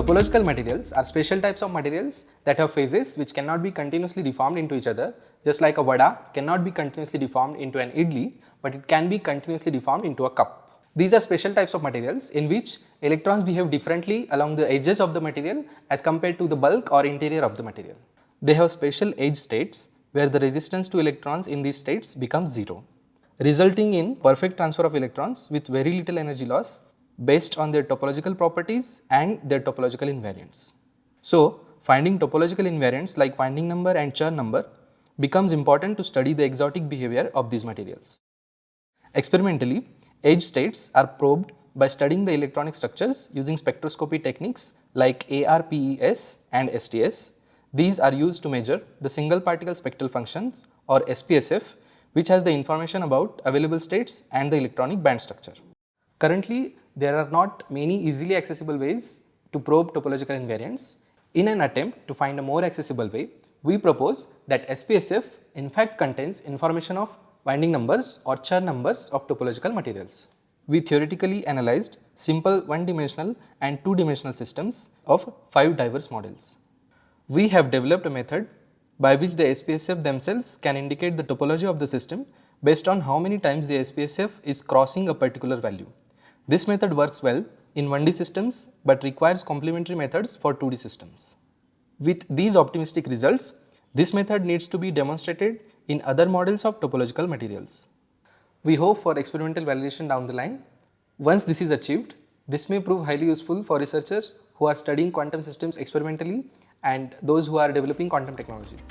Topological materials are special types of materials that have phases which cannot be continuously deformed into each other, just like a vada cannot be continuously deformed into an idli, but it can be continuously deformed into a cup. These are special types of materials in which electrons behave differently along the edges of the material as compared to the bulk or interior of the material. They have special edge states where the resistance to electrons in these states becomes zero, resulting in perfect transfer of electrons with very little energy loss based on their topological properties and their topological invariants. So, finding topological invariants like Winding number and Chern number becomes important to study the exotic behavior of these materials. Experimentally, edge states are probed by studying the electronic structures using spectroscopy techniques like ARPES and STS. These are used to measure the single particle spectral functions or SPSF, which has the information about available states and the electronic band structure. Currently, there are not many easily accessible ways to probe topological invariants. In an attempt to find a more accessible way, we propose that SPSF in fact contains information of winding numbers or Chern numbers of topological materials. We theoretically analyzed simple one-dimensional and two-dimensional systems of 5 diverse models. We have developed a method by which the SPSF themselves can indicate the topology of the system based on how many times the SPSF is crossing a particular value. This method works well in 1D systems but requires complementary methods for 2D systems. With these optimistic results, this method needs to be demonstrated in other models of topological materials. We hope for experimental validation down the line. Once this is achieved, this may prove highly useful for researchers who are studying quantum systems experimentally and those who are developing quantum technologies.